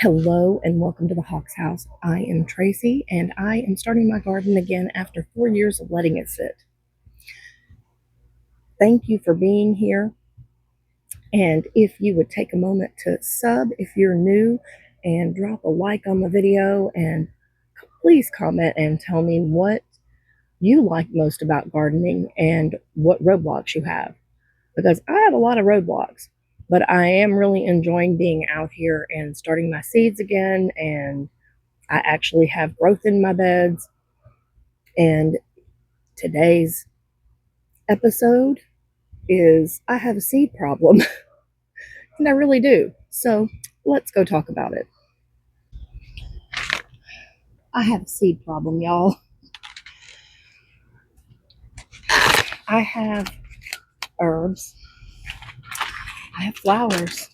Hello and welcome to the Hawks House. I am Tracy and I am starting my garden again after 4 years of letting it sit. Thank you for being here. And if you would take a moment to sub if you're new and drop a like on the video, and please comment and tell me what you like most about gardening and what roadblocks you have, because I have a lot of roadblocks, but I am really enjoying being out here and starting my seeds again, and I actually have growth in my beds. And today's episode is I have a seed problem, and I really do. So let's go talk about it. I have a seed problem, y'all. I have herbs. I have flowers.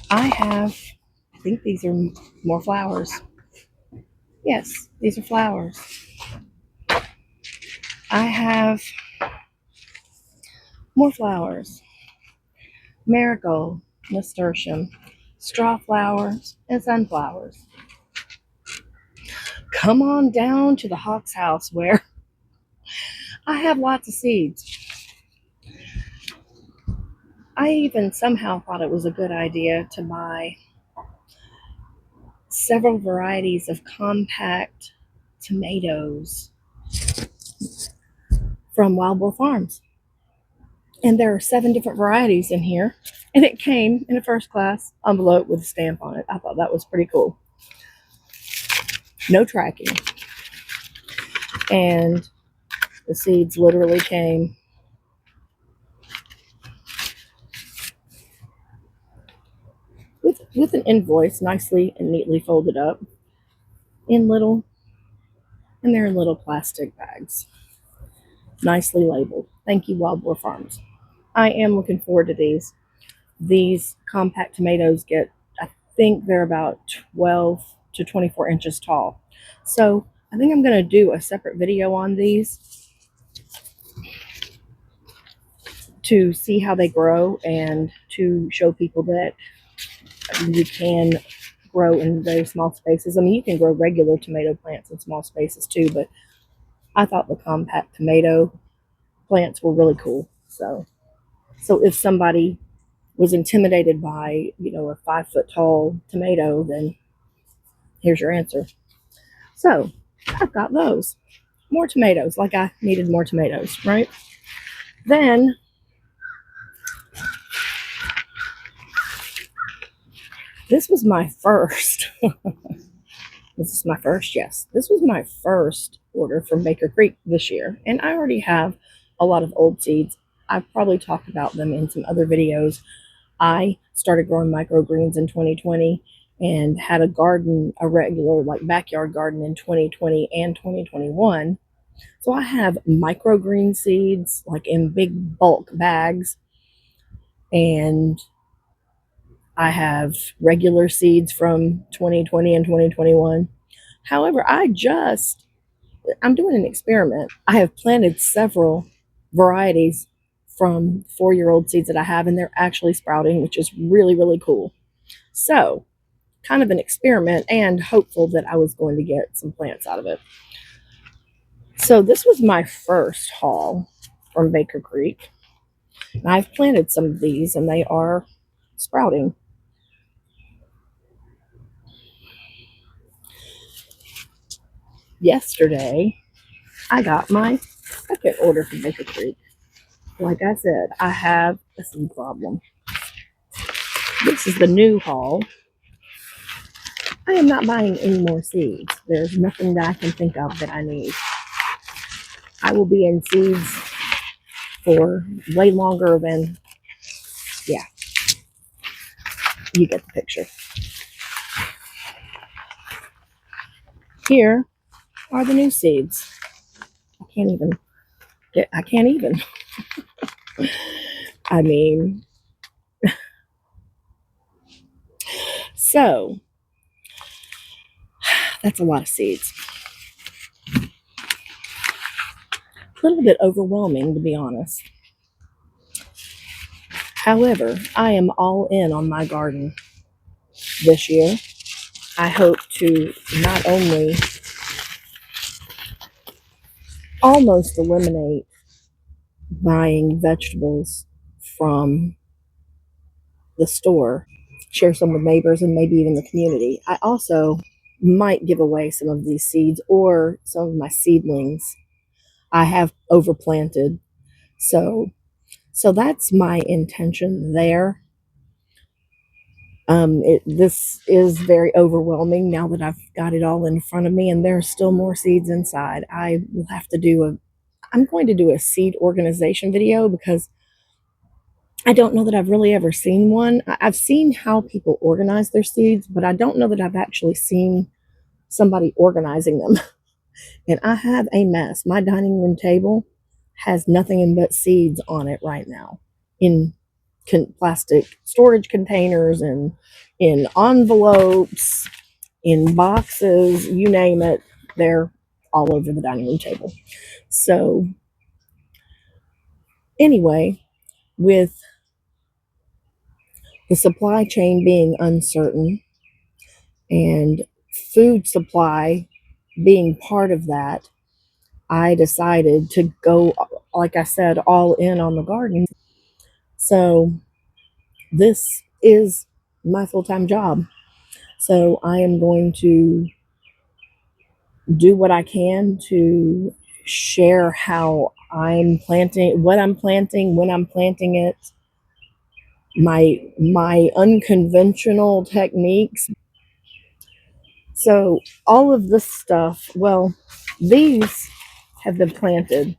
I think these are more flowers. Yes, these are flowers. I have more flowers. Marigold, nasturtium, straw flowers, and sunflowers. Come on down to the Hawks House where I have lots of seeds. I even somehow thought it was a good idea to buy several varieties of compact tomatoes from Wild Boar Farms. And there are 7 different varieties in here. And it came in a first class envelope with a stamp on it. I thought that was pretty cool. No tracking. And the seeds literally came with an invoice nicely and neatly folded up in they're in little plastic bags, nicely labeled. Thank you, Wild Boar Farms. I am looking forward to these. These compact tomatoes get, I think they're about 12 to 24 inches tall. So I think I'm going to do a separate video on these to see how they grow and to show people that you can grow in very small spaces. I mean, you can grow regular tomato plants in small spaces too, but I thought the compact tomato plants were really cool. So if somebody was intimidated by, a 5-foot tall tomato, then here's your answer. So I've got those. More tomatoes, like I needed more tomatoes, right? Then this was my first. This is my first, yes. This was my first order from Baker Creek this year. And I already have a lot of old seeds. I've probably talked about them in some other videos. I started growing microgreens in 2020 and had a garden, a regular backyard garden in 2020 and 2021. So I have microgreen seeds in big bulk bags, and I have regular seeds from 2020 and 2021. However, I'm doing an experiment. I have planted several varieties from 4-year-old seeds that I have, and they're actually sprouting, which is really, really cool. So, kind of an experiment, and hopeful that I was going to get some plants out of it. So this was my first haul from Baker Creek. And I've planted some of these, and they are sprouting. Yesterday, I got my second order from Baker Creek. Like I said, I have a seed problem. This is the new haul. I am not buying any more seeds. There's nothing that I can think of that I need. I will be in seeds for way longer than, yeah, you get the picture. Here are the new seeds. I can't even. I mean, so that's a lot of seeds. A little bit overwhelming, to be honest. However, I am all in on my garden. this year. I hope to not only almost eliminate buying vegetables from the store, share some with neighbors and maybe even the community. I also might give away some of these seeds or some of my seedlings I have overplanted. So so that's my intention there. This is very overwhelming now that I've got it all in front of me, and there are still more seeds inside. I will have to do a. I'm going to do a seed organization video because I don't know that I've really ever seen one. I've seen how people organize their seeds, but I don't know that I've actually seen somebody organizing them. And I have a mess. My dining room table has nothing but seeds on it right now in plastic storage containers and in envelopes, in boxes, you name it. They're all over the dining room table. So, anyway, with the supply chain being uncertain and food supply being part of that, I decided to go, like I said, all in on the garden. So this is my full time job. So I am going to do what I can to share how I'm planting, what I'm planting, when I'm planting it, my unconventional techniques. So all of this stuff, well, these have been planted.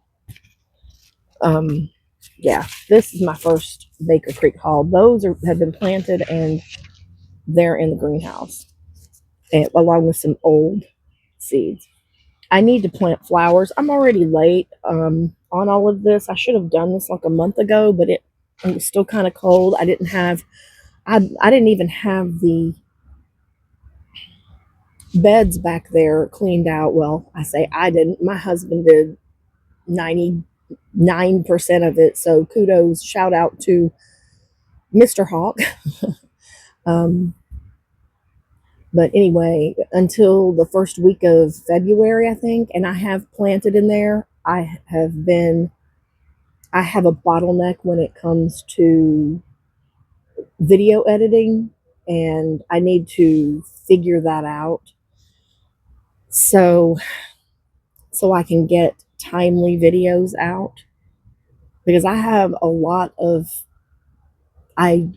Um, yeah, this is my first Baker Creek haul. Have been planted and they're in the greenhouse, and, along with some old seeds. I need to plant flowers. I'm already late on all of this. I should have done this like a month ago, but it was still kind of cold. I didn't even have the beds back there cleaned out. Well, I say I didn't. My husband did 99% of it. So kudos, shout out to Mr. Hawk. um, but anyway, until the first week of February, I think, and I have planted in there. I have a bottleneck when it comes to video editing, and I need to figure that out. So I can get timely videos out, because I have a lot of I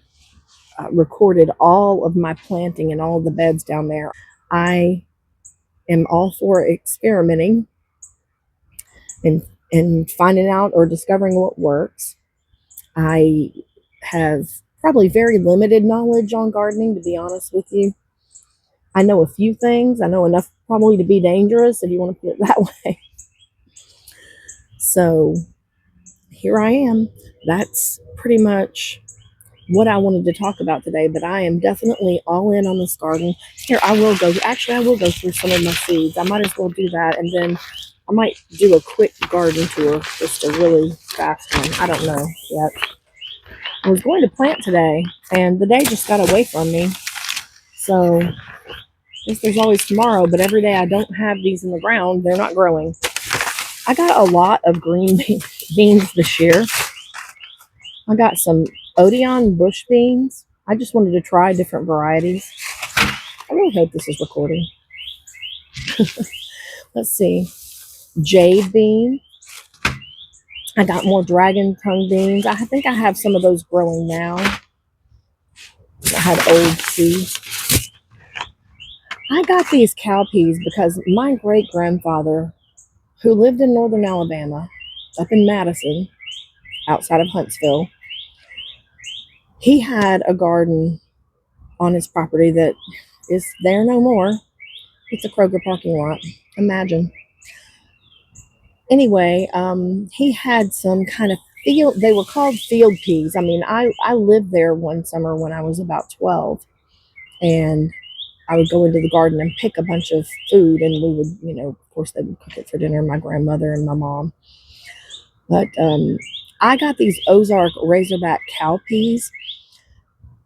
recorded all of my planting and all the beds down there. I am all for experimenting and finding out or discovering what works. I have probably very limited knowledge on gardening, to be honest with you. I know a few things. I know enough probably to be dangerous, if you want to put it that way. So here I am. That's pretty much what I wanted to talk about today, but I am definitely all in on this garden. Here, I will go through some of my seeds. I might as well do that, and then I might do a quick garden tour, just a really fast one. I don't know yet. I was going to plant today, and the day just got away from me. So I guess there's always tomorrow, but every day I don't have these in the ground, they're not growing. I got a lot of green beans this year. I got some Odeon bush beans. I just wanted to try different varieties. I really hope this is recording. Let's see. Jade bean. I got more dragon tongue beans. I think I have some of those growing now. I had old seeds. I got these cowpeas because my great-grandfather, who lived in northern Alabama, up in Madison, outside of Huntsville, he had a garden on his property that is there no more. It's a Kroger parking lot. Imagine. Anyway, he had some kind of field. They were called field peas. I mean, I lived there one summer when I was about 12, and I would go into the garden and pick a bunch of food, and we would, of course, they would cook it for dinner, my grandmother and my mom. But I got these Ozark Razorback cowpeas.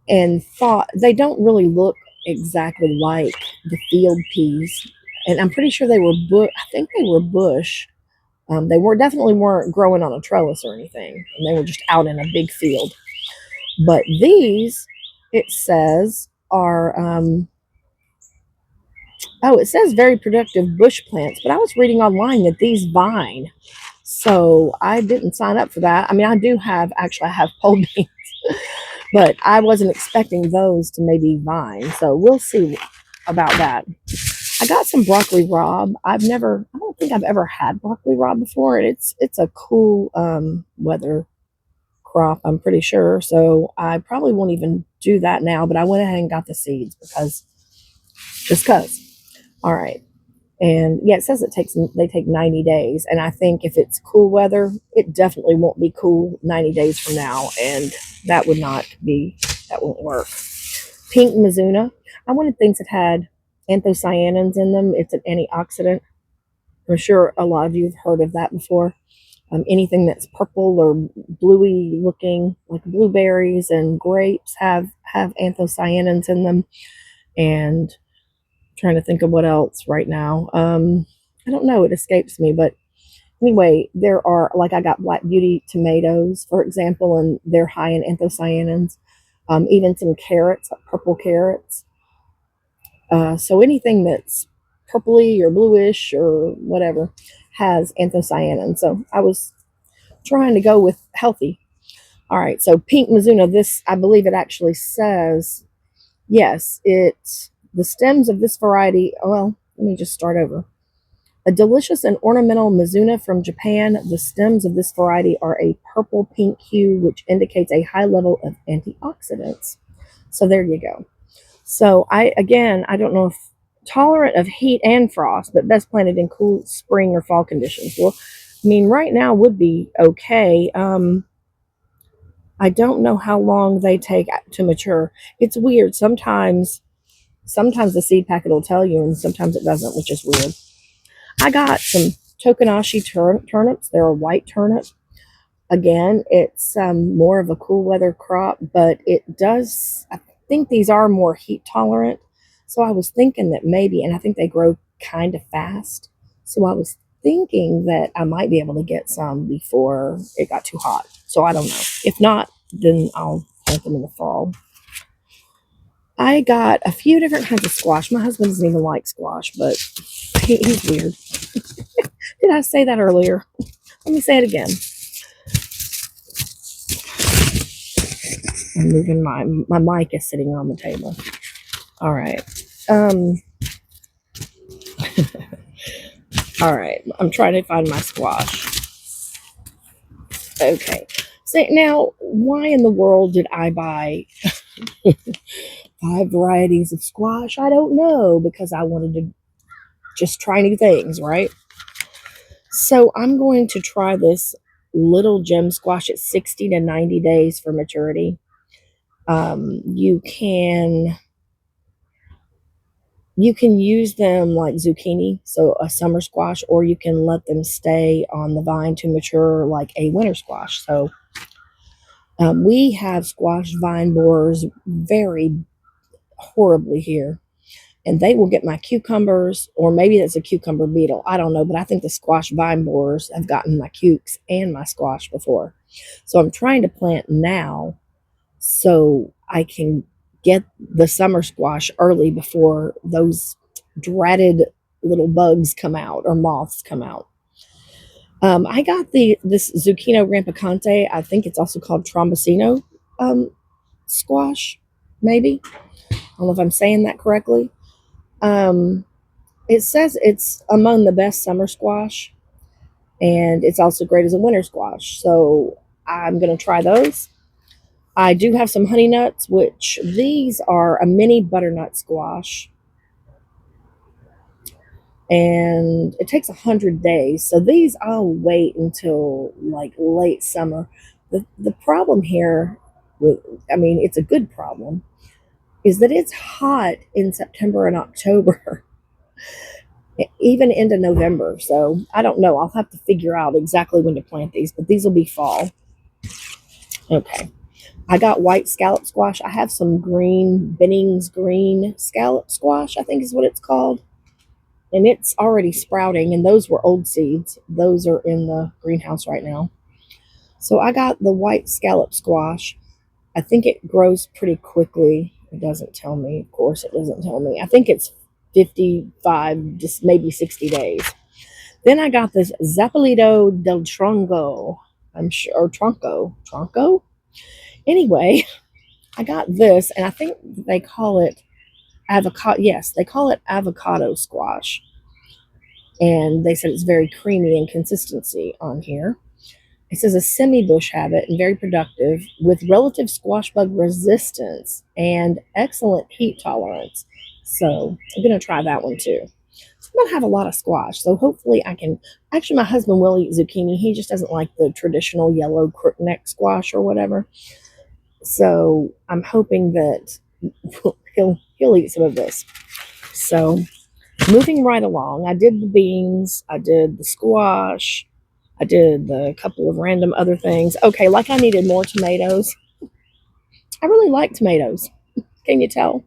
and thought they don't really look exactly like the field peas. And I'm pretty sure they were I think they were bush. They were definitely weren't growing on a trellis or anything, and they were just out in a big field. But these, it says, are oh, it says very productive bush plants. But I was reading online that these vine, so I didn't sign up for that. I mean, I do have actually I have pole beans, but I wasn't expecting those to maybe vine. So we'll see about that. I got some broccoli rabe. I don't think I've ever had broccoli rabe before, and it's a cool weather crop, I'm pretty sure. So I probably won't even do that now, but I went ahead and got the seeds because just cuz. All right. And yeah, it says they take 90 days, and I think if it's cool weather, it definitely won't be cool 90 days from now, and that would not be that won't work. Pink Mizuna. I wanted things that had anthocyanins in them. It's an antioxidant. I'm sure a lot of you have heard of that before. Anything that's purple or bluey looking, like blueberries and grapes, have anthocyanins in them. And I'm trying to think of what else right now. I don't know. It escapes me, but anyway, there are like I got Black Beauty tomatoes, for example, and they're high in anthocyanins. Even some carrots, like purple carrots. So anything that's purpley or bluish or whatever has anthocyanin. So I was trying to go with healthy. All right, so pink Mizuna, this I believe it actually says, yes, it's the stems of this variety. Well, let me just start over. A delicious and ornamental Mizuna from Japan. The stems of this variety are a purple pink hue, which indicates a high level of antioxidants. So there you go. So I don't know if tolerant of heat and frost, but best planted in cool spring or fall conditions. Well, I mean, right now would be okay. I don't know how long they take to mature. It's weird. Sometimes the seed packet will tell you, and sometimes it doesn't, which is weird. I got some Tokanashi turnips. They're a white turnip. Again, it's more of a cool weather crop, but it does. I think these are more heat tolerant. So I was thinking that maybe, and I think they grow kind of fast. So I was thinking that I might be able to get some before it got too hot. So I don't know. If not, then I'll plant them in the fall. I got a few different kinds of squash. My husband doesn't even like squash, but he's weird. Did I say that earlier? Let me say it again. I'm moving my mic is sitting on the table. All right. All right. I'm trying to find my squash. Okay. So now, why in the world did I buy 5 varieties of squash? I don't know, because I wanted to just try new things, right? So I'm going to try this little gem squash at 60 to 90 days for maturity. You can use them like zucchini, so a summer squash, or you can let them stay on the vine to mature like a winter squash. So we have squash vine borers very horribly here, and they will get my cucumbers, or maybe that's a cucumber beetle. I don't know, but I think the squash vine borers have gotten my cukes and my squash before. So I'm trying to plant now so I can get the summer squash early before those dreaded little bugs come out or moths come out. I got this Zucchino rampicante. I think it's also called Trombosino squash, maybe. I don't know if I'm saying that correctly. Um, it says it's among the best summer squash, and it's also great as a winter squash. So I'm going to try those. I do have some honey nuts, which these are a mini butternut squash. And it takes 100 days. So these I'll wait until like late summer. The problem here with, I mean, it's a good problem, is that it's hot in September and October, even into November. So I don't know. I'll have to figure out exactly when to plant these, but these will be fall. Okay. I got white scallop squash. I have some green, Benning's green scallop squash, I think is what it's called. And it's already sprouting, and those were old seeds. Those are in the greenhouse right now. So I got the white scallop squash. I think it grows pretty quickly. It doesn't tell me. Of course, it doesn't tell me. I think it's 55, just maybe 60 days. Then I got this Zapolito del Tronco. I'm sure, or Tronco. Tronco? Anyway, I got this, and I think they call it avocado. Yes, they call it avocado squash. And they said it's very creamy in consistency on here. It says a semi-bush habit and very productive with relative squash bug resistance and excellent heat tolerance. So I'm going to try that one too. So I'm going to have a lot of squash. So hopefully I can. Actually, my husband will eat zucchini. He just doesn't like the traditional yellow crookneck squash or whatever. So I'm hoping that he'll eat some of this. So moving right along, I did the beans, I did the squash, I did the couple of random other things. Okay, like I needed more tomatoes. I really like tomatoes. Can you tell?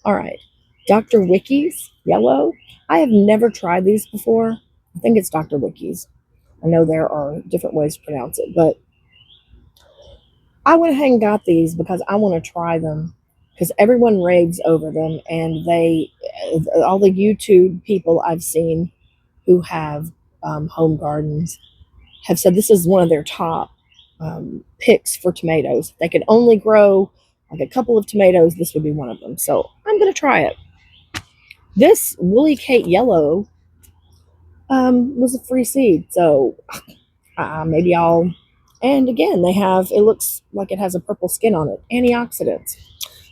All right. Dr. Wickie's yellow. I have never tried these before. I think it's Dr. Wickie's. I know there are different ways to pronounce it, but I went ahead and got these because I want to try them because everyone raves over them, and all the YouTube people I've seen who have home gardens have said this is one of their top picks for tomatoes. If they could only grow like a couple of tomatoes, this would be one of them. So I'm going to try it. This Woolly Kate Yellow was a free seed, so maybe I'll. And again, it looks like it has a purple skin on it, antioxidants.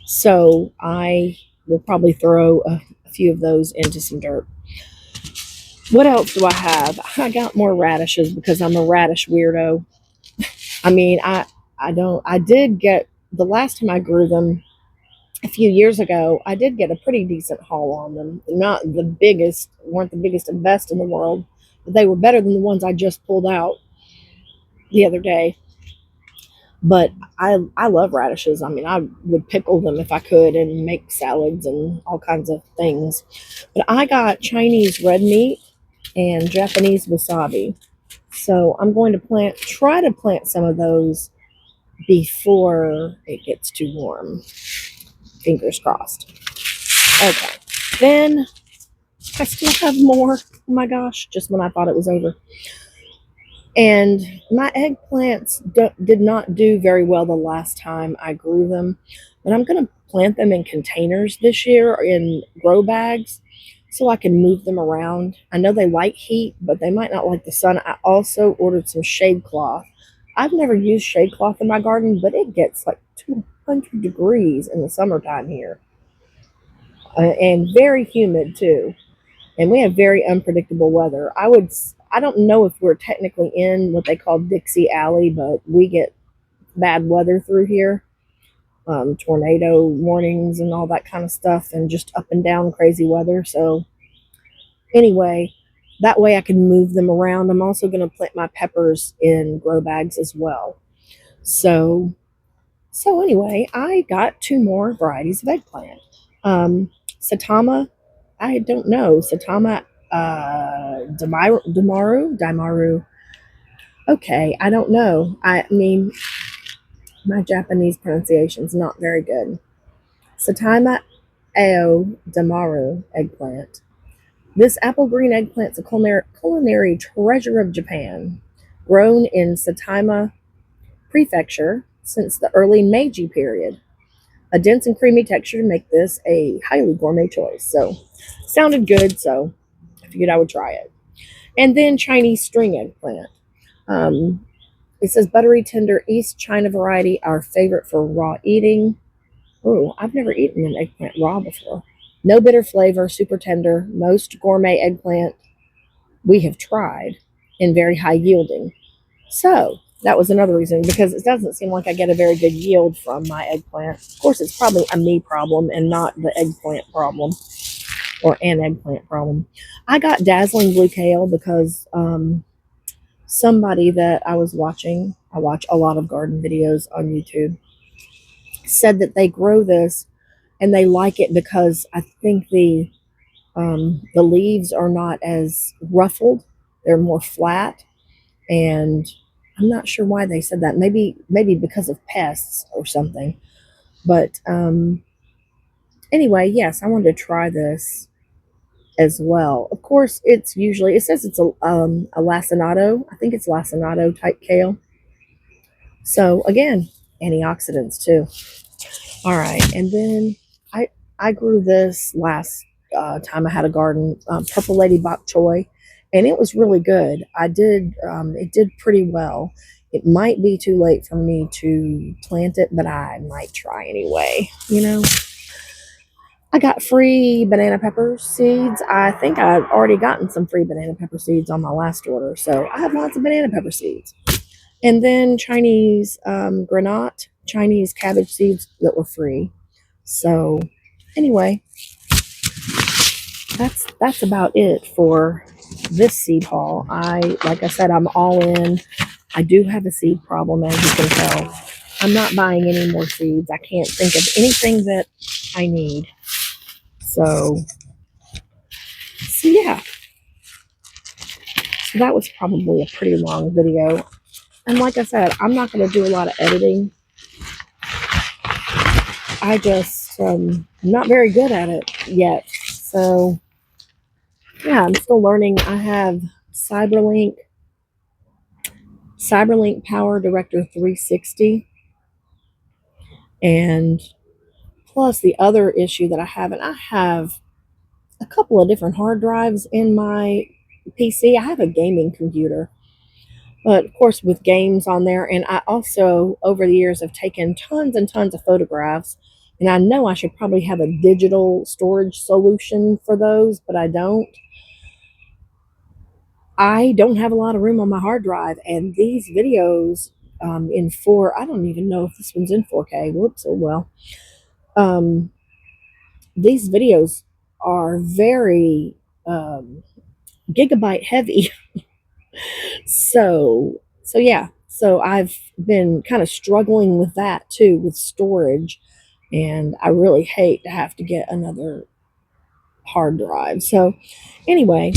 So I will probably throw a few of those into some dirt. What else do I have? I got more radishes because I'm a radish weirdo. I mean, I did get, the last time I grew them a few years ago, I did get a pretty decent haul on them. Weren't the biggest and best in the world, but they were better than the ones I just pulled out the other day. But I love radishes. I mean, I would pickle them if I could and make salads and all kinds of things. But I got Chinese red meat and Japanese wasabi. So I'm going to try to plant some of those before it gets too warm. Fingers crossed. Okay. Then I still have more. Oh my gosh, just when I thought it was over. And my eggplants did not do very well the last time I grew them. But I'm going to plant them in containers this year or in grow bags so I can move them around. I know they like heat, but they might not like the sun. I also ordered some shade cloth. I've never used shade cloth in my garden, but it gets like 200 degrees in the summertime here. And very humid too. And we have very unpredictable weather. I don't know if we're technically in what they call Dixie Alley, but we get bad weather through here. Tornado warnings and all that kind of stuff, and just up and down crazy weather. So anyway, that way I can move them around. I'm also going to plant my peppers in grow bags as well. So anyway, I got two more varieties of eggplant. Satama, I don't know. Satama Daimaru. Okay, I don't know. I mean, my Japanese pronunciation is not very good. Satama Ao Damaru eggplant. This apple green eggplant is a culinary treasure of Japan, grown in Saitama Prefecture since the early Meiji period. A dense and creamy texture to make this a highly gourmet choice. So, sounded good, so I figured I would try it. And then Chinese string eggplant. It says buttery, tender East China variety, our favorite for raw eating. Oh, I've never eaten an eggplant raw before. No bitter flavor, super tender, most gourmet eggplant we have tried, and very high yielding. So that was another reason, because it doesn't seem like I get a very good yield from my eggplant. Of course, it's probably a me problem and not the eggplant problem or an eggplant problem. I got dazzling blue kale because somebody that I was watching, I watch a lot of garden videos on YouTube, said that they grow this and they like it because I think the leaves are not as ruffled; they're more flat. And I'm not sure why they said that. Maybe because of pests or something. But anyway, yes, I wanted to try this as well. Of course, it says it's a lacinato. I think it's lacinato type kale. So again, antioxidants too. All right, and then I grew this last time I had a garden, Purple Lady Bok Choy, and it was really good. It did pretty well. It might be too late for me to plant it, but I might try anyway. I got free banana pepper seeds. I think I've already gotten some free banana pepper seeds on my last order, so I have lots of banana pepper seeds. And then Chinese granate, Chinese cabbage seeds that were free. So anyway, that's about it for this seed haul. Like I said, I'm all in. I do have a seed problem, as you can tell. I'm not buying any more seeds. I can't think of anything that I need. So yeah. So that was probably a pretty long video. And like I said, I'm not going to do a lot of editing. I just I'm not very good at it yet. So yeah, I'm still learning. I have Cyberlink Power Director 360, and plus the other issue that I have, and I have a couple of different hard drives in my PC. I have a gaming computer, but of course with games on there, and I also over the years have taken tons and tons of photographs, and I know I should probably have a digital storage solution for those, but I don't. I don't have a lot of room on my hard drive, and these videos in I don't even know if this one's in 4K. Whoops, oh well. Um, these videos are very gigabyte heavy. So yeah. So I've been kind of struggling with that too, with storage, and I really hate to have to get another hard drive. So anyway,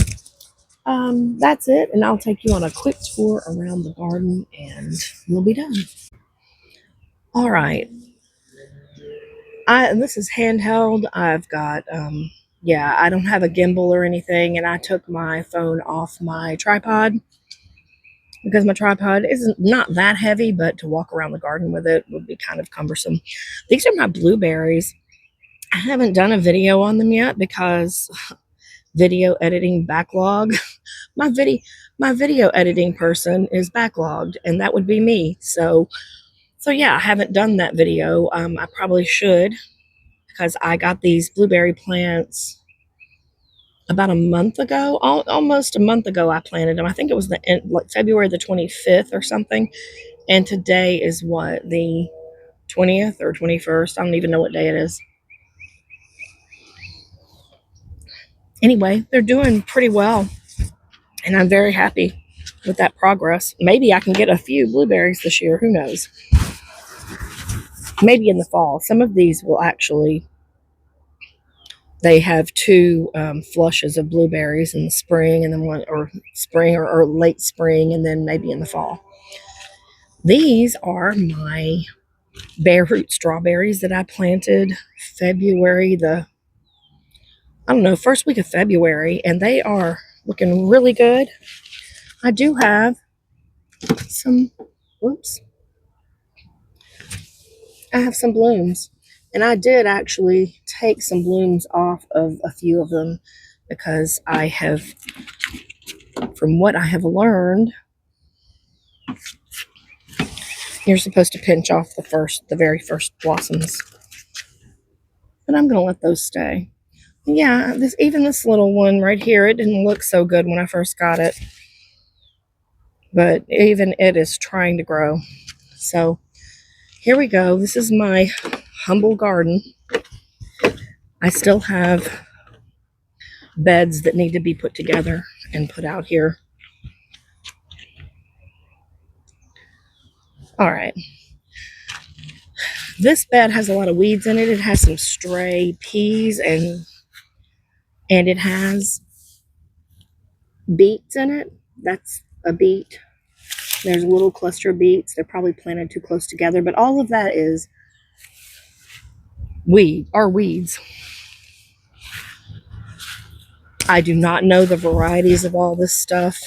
that's it, and I'll take you on a quick tour around the garden, and we'll be done. All right. This is handheld. I've got yeah, I don't have a gimbal or anything, and I took my phone off my tripod because my tripod isn't not that heavy, but to walk around the garden with it would be kind of cumbersome. These are my blueberries. I haven't done a video on them yet because video editing backlog. My video editing person is backlogged, and that would be me. So yeah, I haven't done that video. I probably should, because I got these blueberry plants about a month ago, almost a month ago. I planted them. I think it was like February the 25th or something, and today is what, the 20th or 21st. I don't even know what day it is. Anyway, they're doing pretty well, and I'm very happy with that progress. Maybe I can get a few blueberries this year. Who knows? Maybe in the fall. Some of these will actually, they have two flushes of blueberries in the spring, and then one, or spring or late spring, and then maybe in the fall. These are my bare root strawberries that I planted first week of February, and they are looking really good. I do have some, I have some blooms, and I did actually take some blooms off of a few of them because from what I have learned, you're supposed to pinch off the very first blossoms. But I'm going to let those stay. Yeah, even this little one right here, it didn't look so good when I first got it. But even it is trying to grow. So here we go. This is my humble garden. I still have beds that need to be put together and put out here. All right. This bed has a lot of weeds in it. It has some stray peas and it has beets in it. That's a beet. There's a little cluster of beets. They're probably planted too close together, but all of that is weeds. I do not know the varieties of all this stuff.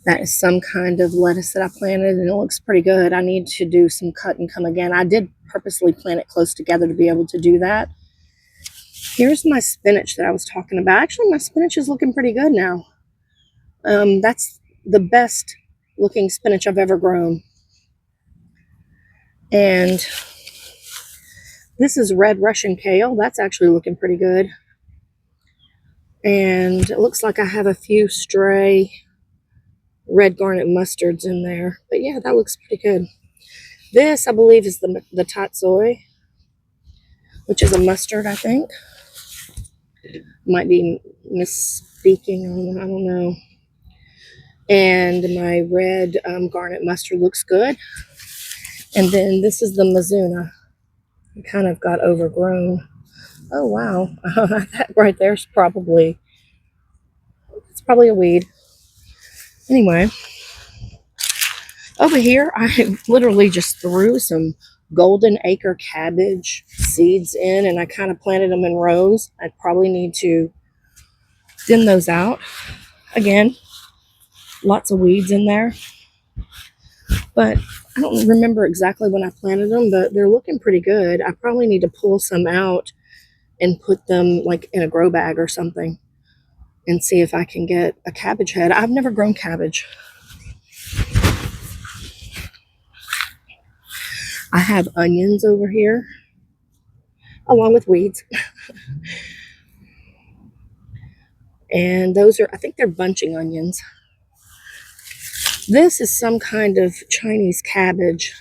That is some kind of lettuce that I planted, and it looks pretty good. I need to do some cut and come again. I did purposely plant it close together to be able to do that. Here's my spinach that I was talking about. Actually, my spinach is looking pretty good now. That's the best looking spinach I've ever grown. And this is red Russian kale. That's actually looking pretty good. And it looks like I have a few stray red garnet mustards in there. But yeah, that looks pretty good. This, I believe, is the tatsoi, which is a mustard, I think. Might be misspeaking on, I don't know. And my red garnet mustard looks good. And then this is the Mizuna. It kind of got overgrown. Oh, wow. That right there is probably a weed. Anyway, over here, I literally just threw some golden acre cabbage seeds in, and I kind of planted them in rows. I'd probably need to thin those out. Again, lots of weeds in there. But I don't remember exactly when I planted them, but they're looking pretty good. I probably need to pull some out and put them like in a grow bag or something and see if I can get a cabbage head. I've never grown cabbage. I have onions over here along with weeds. And those are, I think they're bunching onions. This is some kind of Chinese cabbage.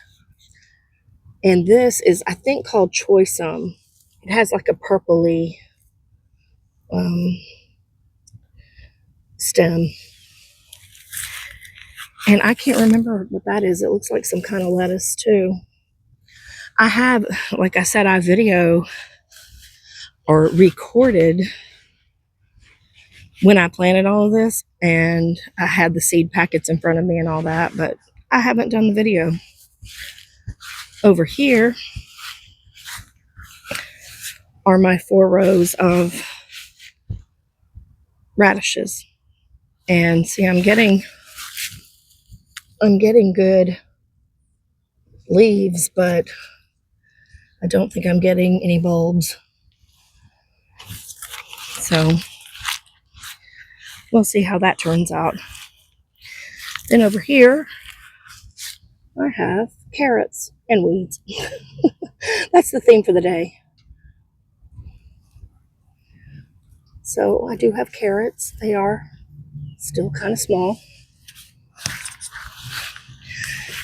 And this is, I think, called choy sum. It has like a purpley stem. And I can't remember what that is. It looks like some kind of lettuce too. I have, like I said, I video or recorded when I planted all of this, and I had the seed packets in front of me and all that, but I haven't done the video. Over here are my 4 rows of radishes. And see, I'm getting good leaves, but I don't think I'm getting any bulbs. So we'll see how that turns out. Then over here, I have carrots and weeds. That's the theme for the day. So I do have carrots. They are still kind of small.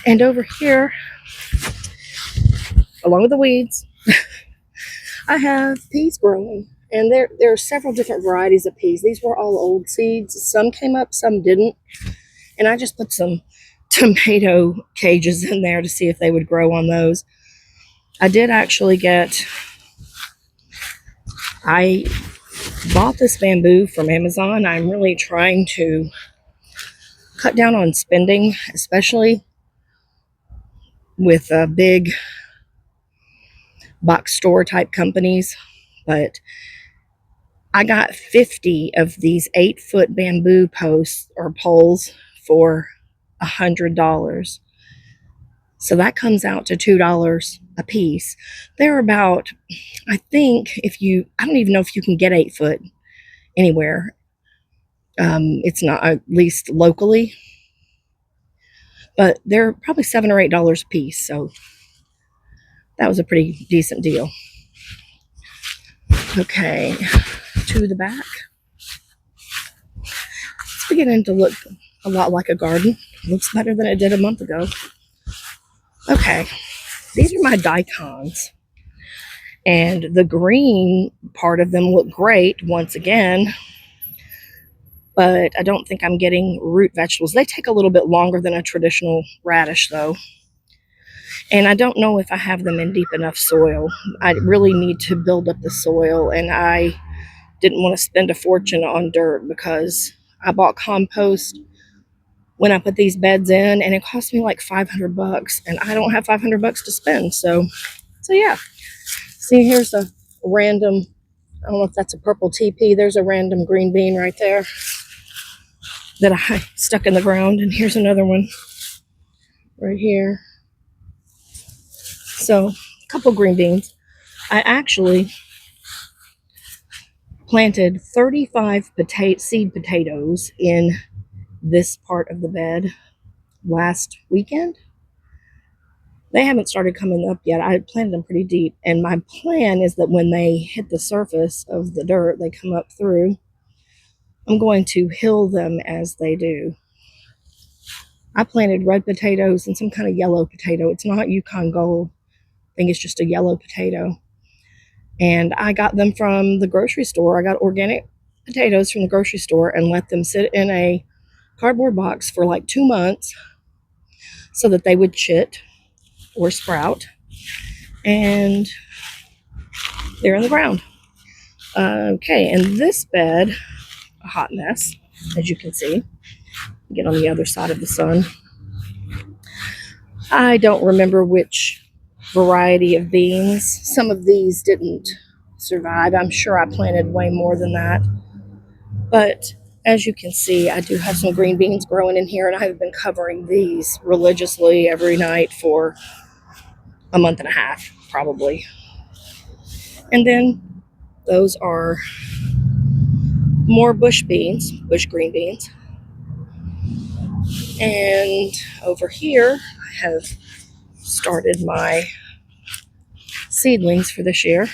And over here, along with the weeds, I have peas growing. And there are several different varieties of peas. These were all old seeds. Some came up, some didn't. And I just put some tomato cages in there to see if they would grow on those. I did actually I bought this bamboo from Amazon. I'm really trying to cut down on spending, especially with big box store type companies. But I got 50 of these 8-foot bamboo posts or poles for $100. So that comes out to $2 a piece. They're about, I think, I don't even know if you can get 8-foot anywhere. It's not, at least locally. But they're probably $7 or $8 a piece. So that was a pretty decent deal. Okay, to the back. It's beginning to look a lot like a garden. Looks better than it did a month ago. Okay, these are my daikons. And the green part of them look great once again. But I don't think I'm getting root vegetables. They take a little bit longer than a traditional radish though. And I don't know if I have them in deep enough soil. I really need to build up the soil, and I didn't want to spend a fortune on dirt because I bought compost when I put these beds in, and it cost me like $500, and I don't have $500 to spend. So yeah. See, here's a random, I don't know if that's a purple TP. There's a random green bean right there that I stuck in the ground, and here's another one right here. So a couple green beans. I actually planted 35 seed potatoes in this part of the bed last weekend. They haven't started coming up yet. I planted them pretty deep, and my plan is that when they hit the surface of the dirt, they come up through. I'm going to hill them as they do. I planted red potatoes and some kind of yellow potato. It's not Yukon Gold. I think it's just a yellow potato. And I got them from the grocery store. I got organic potatoes from the grocery store and let them sit in a cardboard box for like 2 months so that they would chit or sprout. And they're in the ground. Okay, and this bed, a hot mess, as you can see. Get on the other side of the sun. I don't remember which variety of beans. Some of these didn't survive. I'm sure I planted way more than that. But as you can see, I do have some green beans growing in here, and I have been covering these religiously every night for a month and a half, probably. And then those are more bush beans, bush green beans. And over here, I have started my seedlings for this year.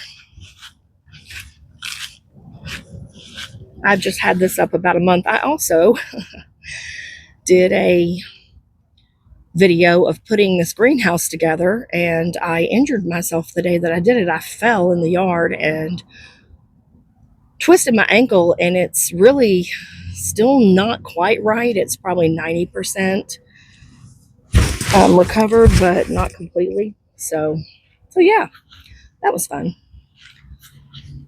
I've just had this up about a month. I also did a video of putting this greenhouse together, and I injured myself the day that I did it. I fell in the yard and twisted my ankle, and it's really still not quite right. It's probably 90% recovered, but not completely. So yeah, that was fun.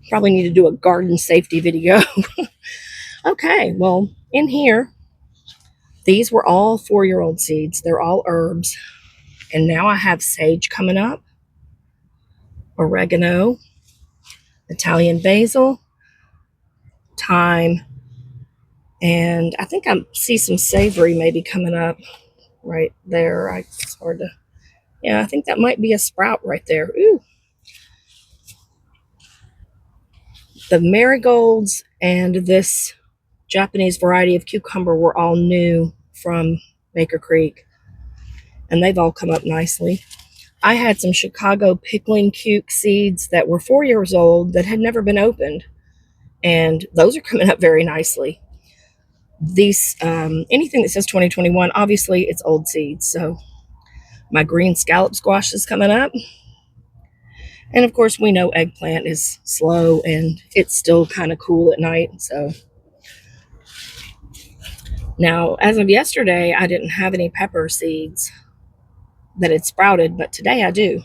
Probably need to do a garden safety video. Okay, well, in here, these were all 4-year-old seeds. They're all herbs. And now I have sage coming up, oregano, Italian basil, thyme, and I think I see some savory maybe coming up right there. It's hard to, yeah, I think that might be a sprout right there. Ooh. The marigolds and this Japanese variety of cucumber were all new from Baker Creek, and they've all come up nicely. I had some Chicago pickling cuke seeds that were 4 years old that had never been opened, and those are coming up very nicely. These anything that says 2021, obviously it's old seeds. So my green scallop squash is coming up, and of course we know eggplant is slow and it's still kind of cool at night. So now, as of yesterday, I didn't have any pepper seeds that had sprouted, but today I do.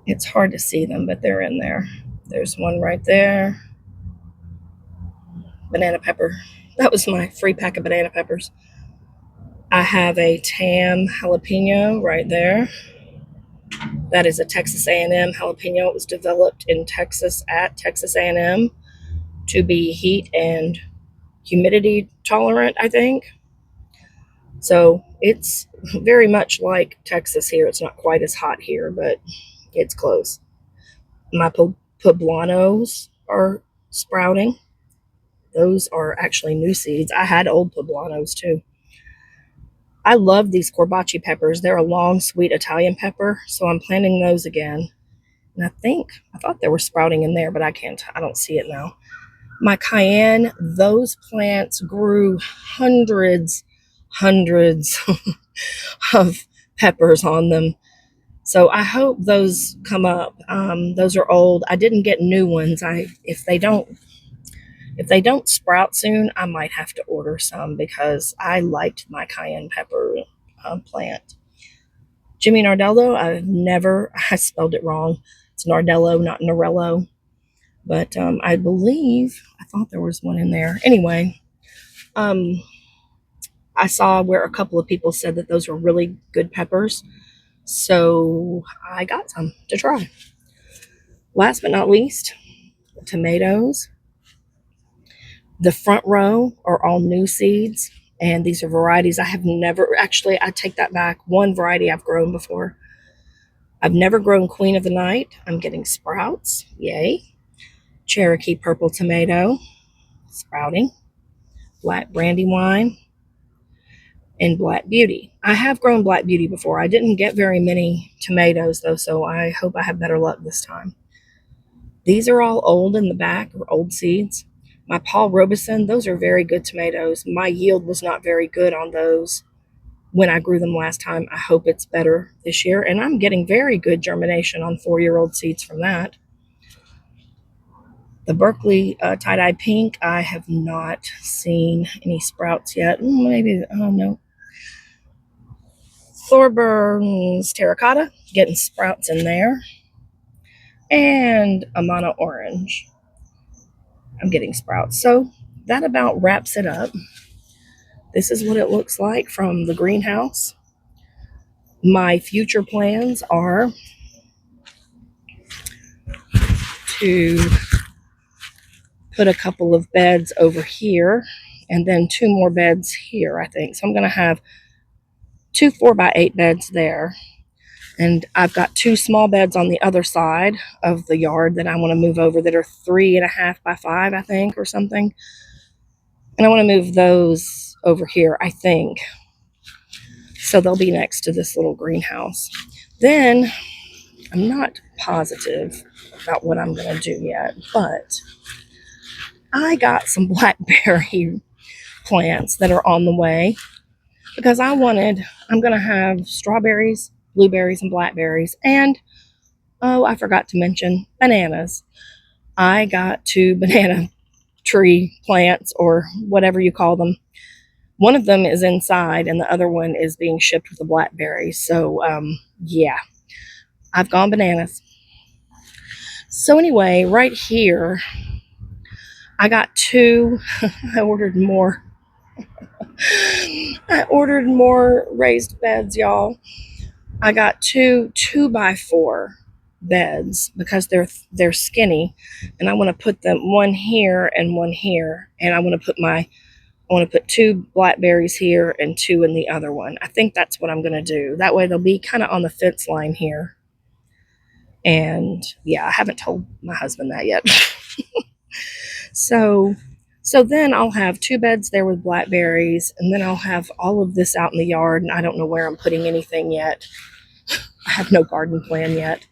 It's hard to see them, but they're in there. There's one right there. Banana pepper. That was my free pack of banana peppers. I have a Tam jalapeno right there. That is a Texas A&M jalapeno. It was developed in Texas at Texas A&M to be heat and humidity tolerant, I think. So it's very much like Texas here. It's not quite as hot here, but it's close. My poblanos are sprouting. Those are actually new seeds. I had old poblanos too. I love these corbaci peppers. They're a long, sweet Italian pepper, so I'm planting those again. And I thought they were sprouting in there, but I don't see it now. My cayenne, those plants grew hundreds of peppers on them. So I hope those come up. Those are old. I didn't get new ones. If they don't sprout soon, I might have to order some because I liked my cayenne pepper plant. Jimmy Nardello, I spelled it wrong. It's Nardello, not Norello. But I believe, I thought there was one in there. Anyway, um, I saw where a couple of people said that those were really good peppers. So I got some to try. Last but not least, tomatoes. The front row are all new seeds, and these are varieties I have never, actually, I take that back. One variety I've grown before. I've never grown Queen of the Night. I'm getting sprouts. Yay. Cherokee purple tomato, sprouting. Black Brandywine, and Black Beauty. I have grown Black Beauty before. I didn't get very many tomatoes though, so I hope I have better luck this time. These are all old in the back, or old seeds. My Paul Robeson, those are very good tomatoes. My yield was not very good on those when I grew them last time. I hope it's better this year, and I'm getting very good germination on 4-year-old seeds from that. The Berkeley tie-dye pink, I have not seen any sprouts yet. Maybe, I don't know. Thorburns terracotta, getting sprouts in there. And Amana orange, I'm getting sprouts. So that about wraps it up. This is what it looks like from the greenhouse. My future plans are to put a couple of beds over here and then 2 more beds here, I think. So I'm going to have 2 4x8 beds there. And I've got 2 small beds on the other side of the yard that I want to move over that are 3.5 by 5, I think, or something. And I want to move those over here, I think. So they'll be next to this little greenhouse. Then, I'm not positive about what I'm going to do yet, but I got some blackberry plants that are on the way because I'm going to have strawberries, blueberries, and blackberries. And, oh, I forgot to mention bananas. I got 2 banana tree plants, or whatever you call them. One of them is inside, and the other one is being shipped with the blackberries. So, yeah, I've gone bananas. So anyway, right here, I got 2. I ordered more. I ordered more raised beds, y'all. I got 2 2x4 beds because they're skinny, and I want to put them one here and one here, and I want to put 2 blackberries here and 2 in the other one. I think that's what I'm going to do. That way they'll be kind of on the fence line here. And yeah, I haven't told my husband that yet. So then I'll have 2 beds there with blackberries, and then I'll have all of this out in the yard, and I don't know where I'm putting anything yet. I have no garden plan yet.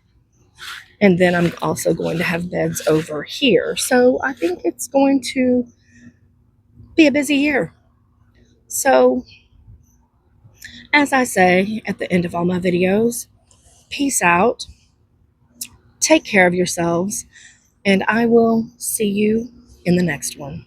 And then I'm also going to have beds over here. So I think it's going to be a busy year. So, as I say at the end of all my videos, peace out, take care of yourselves, and I will see you in the next one.